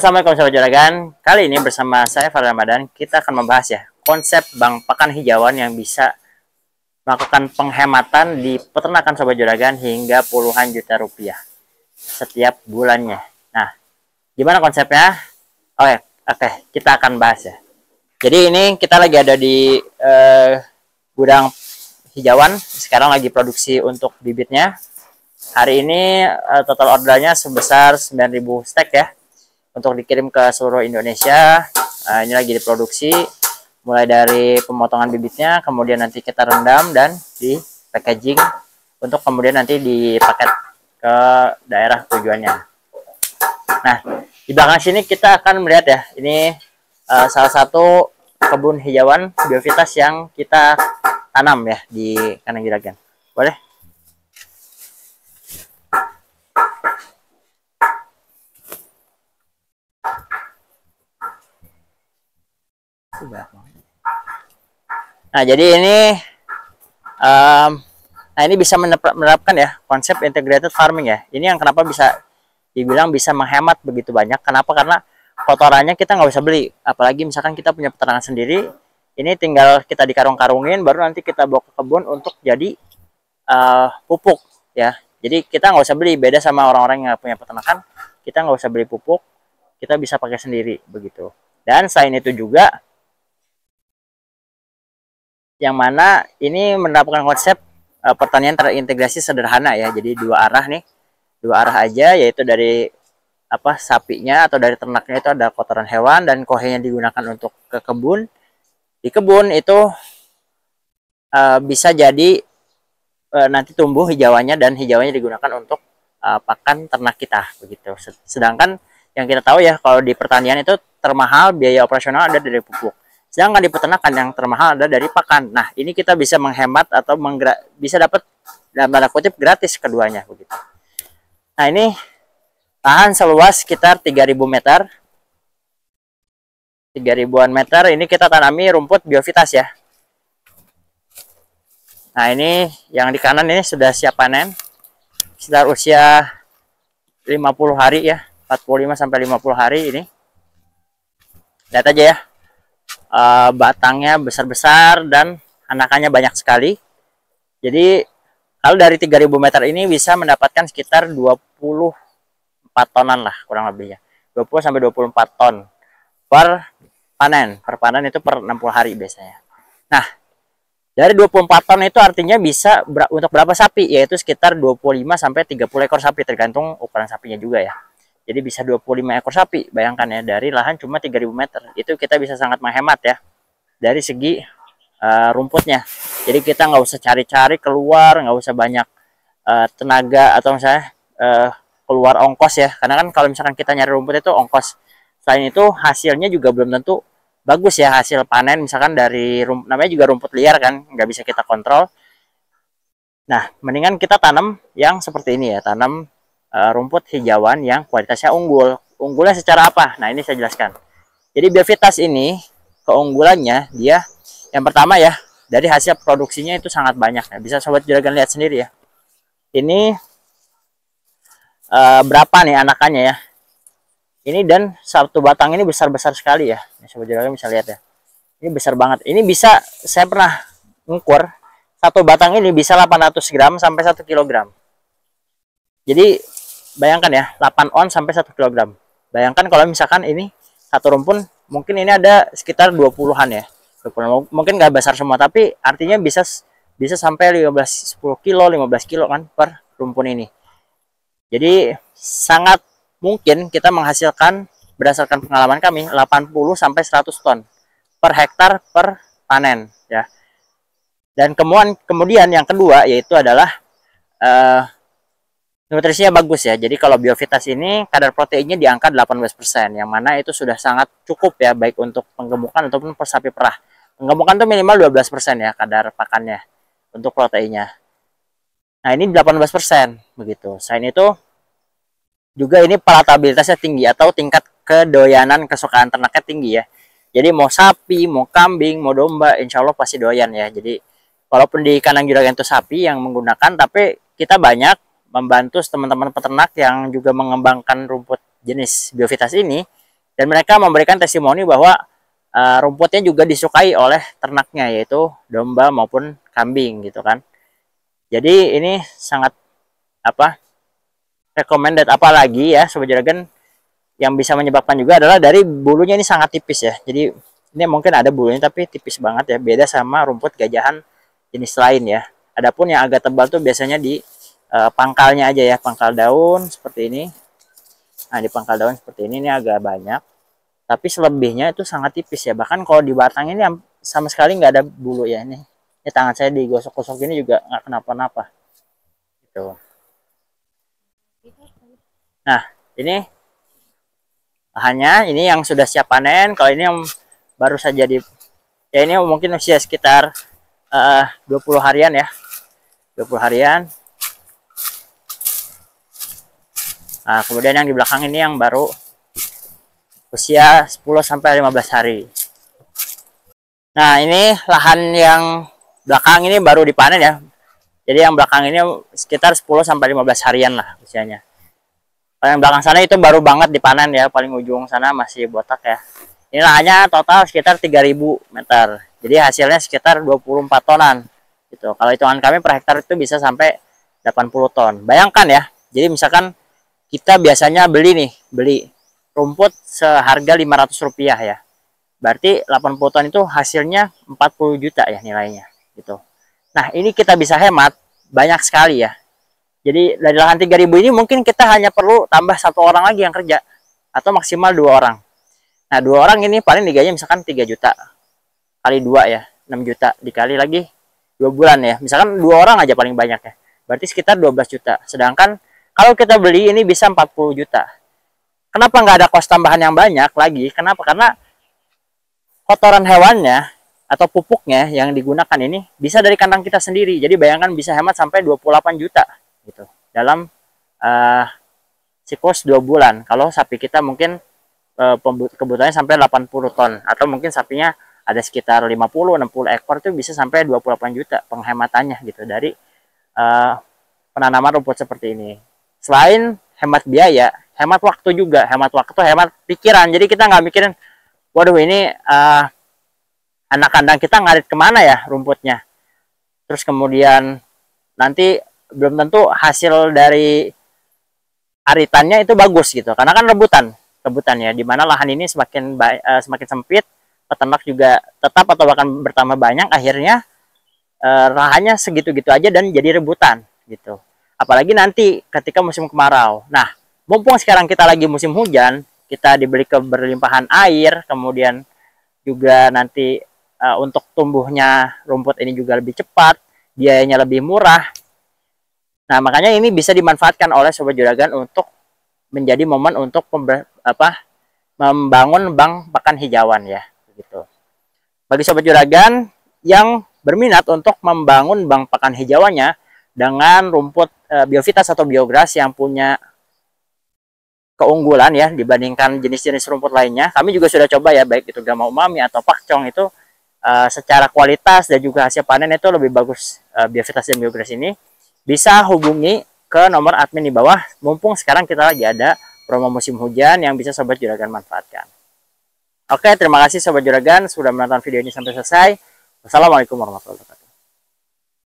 Assalamualaikum Sobat Juragan. Kali ini bersama saya Farel Ramadan, kita akan membahas ya konsep bank pakan hijauan yang bisa melakukan penghematan di peternakan Sobat Juragan hingga puluhan juta rupiah setiap bulannya. Nah, gimana konsepnya? Oke, kita akan bahas ya. Jadi ini kita lagi ada di gudang hijauan, sekarang lagi produksi untuk bibitnya. Hari ini total ordernya sebesar 9.000 stek ya, untuk dikirim ke seluruh Indonesia. Ini lagi diproduksi, mulai dari pemotongan bibitnya, kemudian nanti kita rendam dan di packaging untuk kemudian nanti dipaket ke daerah tujuannya. Nah, di belakang sini kita akan melihat ya, ini salah satu kebun hijauan biovitas yang kita tanam ya di kandang juragan. Boleh? Nah, jadi ini ini bisa menerapkan ya konsep integrated farming ya. Ini yang kenapa bisa dibilang bisa menghemat begitu banyak. Kenapa? Karena kotorannya kita nggak usah beli. Apalagi misalkan kita punya peternakan sendiri, ini tinggal kita dikarung-karungin, baru nanti kita bawa ke kebun untuk jadi pupuk ya. Jadi kita nggak usah beli. Beda sama orang-orang yang punya peternakan, kita nggak usah beli pupuk, kita bisa pakai sendiri begitu. Dan selain itu juga, yang mana ini menerapkan konsep pertanian terintegrasi sederhana ya. Jadi dua arah nih, dua arah aja, yaitu dari sapinya atau dari ternaknya itu ada kotoran hewan, dan kohenya digunakan untuk ke kebun. Di kebun itu bisa jadi nanti tumbuh hijauannya, dan hijauannya digunakan untuk pakan ternak kita begitu. Sedangkan yang kita tahu ya, kalau di pertanian itu termahal biaya operasional ada dari pupuk. Sedangkan di peternakan yang termahal ada dari pakan. Nah, ini kita bisa menghemat atau bisa dapat dalam tanda kutip gratis keduanya begitu. Nah, ini lahan seluas sekitar 3.000 meter. 3.000-an meter ini kita tanami rumput biovitas ya. Nah, ini yang di kanan ini sudah siap panen. Sekitar usia 50 hari ya, 45 sampai 50 hari ini. Lihat aja ya. Batangnya besar-besar dan anakannya banyak sekali. Jadi kalau dari 3.000 meter ini bisa mendapatkan sekitar 24 tonan lah kurang lebih ya. 20 sampai 24 ton per panen. Per panen itu per 60 hari biasanya. Nah, dari 24 ton itu artinya bisa untuk berapa sapi? Yaitu sekitar 25 sampai 30 ekor sapi, tergantung ukuran sapinya juga ya. Jadi bisa 25 ekor sapi, bayangkan ya, dari lahan cuma 3.000 meter. Itu kita bisa sangat menghemat ya, dari segi rumputnya. Jadi kita nggak usah cari-cari keluar, nggak usah banyak tenaga, atau misalnya keluar ongkos ya. Karena kan kalau misalkan kita nyari rumput itu ongkos. Selain itu hasilnya juga belum tentu bagus ya, hasil panen misalkan dari namanya juga rumput liar kan, nggak bisa kita kontrol. Nah, mendingan kita tanam yang seperti ini ya, tanam rumput hijauan yang kualitasnya unggul. Unggulnya secara apa? Nah, ini saya jelaskan. Jadi biovitas ini keunggulannya, dia yang pertama ya, dari hasil produksinya itu sangat banyak ya. Bisa Sobat Juragan lihat sendiri ya. Ini berapa nih anakannya ya. Ini dan satu batang ini besar-besar sekali ya. Sobat Juragan bisa lihat ya. Ini besar banget. Ini bisa, saya pernah ngukur, satu batang ini bisa 800 gram sampai 1 kilogram. Jadi bayangkan ya, 8 on sampai 1 kilogram. Bayangkan kalau misalkan ini satu rumpun, mungkin ini ada sekitar 20-an ya. 20, mungkin nggak besar semua, tapi artinya bisa sampai 10 kilo, 15 kilo kan per rumpun ini. Jadi sangat mungkin kita menghasilkan, berdasarkan pengalaman kami, 80 sampai 100 ton per hektar per panen ya. Dan kemudian yang kedua yaitu adalah nutrisinya bagus ya. Jadi kalau biovitas ini kadar proteinnya di angka 18%, yang mana itu sudah sangat cukup ya, baik untuk penggemukan ataupun per sapi perah. Penggemukan itu minimal 12% ya kadar pakannya untuk proteinnya. Nah, ini 18% begitu. Selain itu juga ini palatabilitasnya tinggi, atau tingkat kedoyanan kesukaan ternaknya tinggi ya. Jadi mau sapi, mau kambing, mau domba, insya Allah pasti doyan ya. Jadi walaupun di kandang juragan itu sapi yang menggunakan, tapi kita banyak membantu teman-teman peternak yang juga mengembangkan rumput jenis biovitas ini, Dan mereka memberikan testimoni bahwa rumputnya juga disukai oleh ternaknya, yaitu domba maupun kambing gitu kan. Jadi ini sangat recommended. Apalagi ya Sobat Juragan, yang bisa menyebabkan juga adalah dari bulunya ini sangat tipis ya. Jadi ini mungkin ada bulunya tapi tipis banget ya, beda sama rumput gajahan jenis lain ya. Adapun yang agak tebal tuh biasanya di pangkalnya aja ya, pangkal daun seperti ini. Nah di pangkal daun seperti ini agak banyak, tapi selebihnya itu sangat tipis ya. Bahkan kalau di batang ini sama sekali nggak ada bulu ya. Ini tangan saya digosok-gosok ini juga nggak kenapa-napa gitu. Nah ini lahannya, ini yang sudah siap panen. Kalau ini yang baru saja ya ini mungkin usia sekitar 20 harian ya, 20 harian. Nah kemudian yang di belakang ini yang baru usia 10-15 hari. Nah ini lahan yang belakang ini baru dipanen ya. Jadi yang belakang ini sekitar 10-15 harian lah usianya. Yang belakang sana itu baru banget dipanen ya, paling ujung sana masih botak ya. Ini lahannya total sekitar 3000 meter. Jadi hasilnya sekitar 24 tonan gitu. Kalau hitungan kami per hektar itu bisa sampai 80 ton. Bayangkan ya. Jadi misalkan kita biasanya beli rumput seharga Rp500 ya. Berarti 80 ton itu hasilnya 40 juta ya nilainya gitu. Nah, ini kita bisa hemat banyak sekali ya. Jadi dari lahan 3000 ini mungkin kita hanya perlu tambah 1 orang lagi yang kerja atau maksimal 2 orang. Nah, 2 orang ini paling digaji misalkan 3 juta. Kali 2 ya, 6 juta dikali lagi 2 bulan ya. Misalkan 2 orang aja paling banyak ya. Berarti sekitar 12 juta. Sedangkan kalau kita beli ini bisa 40 juta. Kenapa nggak ada kos tambahan yang banyak lagi? Kenapa? Karena kotoran hewannya atau pupuknya yang digunakan ini bisa dari kandang kita sendiri. Jadi bayangkan bisa hemat sampai 28 juta gitu dalam siklus 2 bulan. Kalau sapi kita mungkin kebutuhannya sampai 80 ton, atau mungkin sapinya ada sekitar 50-60 ekor, itu bisa sampai 28 juta penghematannya gitu dari penanaman rumput seperti ini. Selain hemat biaya, hemat waktu juga, hemat waktu, hemat pikiran. Jadi kita nggak mikirin, waduh ini anak kandang kita ngarit kemana ya rumputnya. Terus kemudian nanti belum tentu hasil dari aritannya itu bagus gitu, karena kan rebutan ya, dimana lahan ini semakin sempit, peternak juga tetap atau bahkan bertambah banyak, akhirnya lahannya segitu-gitu aja dan jadi rebutan gitu. Apalagi nanti ketika musim kemarau. Nah, mumpung sekarang kita lagi musim hujan, kita diberi keberlimpahan air, kemudian juga nanti untuk tumbuhnya rumput ini juga lebih cepat, biayanya lebih murah. Nah, makanya ini bisa dimanfaatkan oleh Sobat Juragan untuk menjadi momen untuk membangun bank pakan hijauan ya, gitu. Bagi Sobat Juragan yang berminat untuk membangun bank pakan hijauannya dengan rumput Biovitas atau Biogras yang punya keunggulan ya dibandingkan jenis-jenis rumput lainnya, kami juga sudah coba ya, baik itu Gama Umami atau Pakcong, itu secara kualitas dan juga hasil panen itu lebih bagus Biovitas dan Biogras ini. Bisa hubungi ke nomor admin di bawah, mumpung sekarang kita lagi ada promo musim hujan yang bisa Sobat Juragan manfaatkan. Oke, terima kasih Sobat Juragan sudah menonton video ini sampai selesai. Wassalamualaikum warahmatullahi wabarakatuh.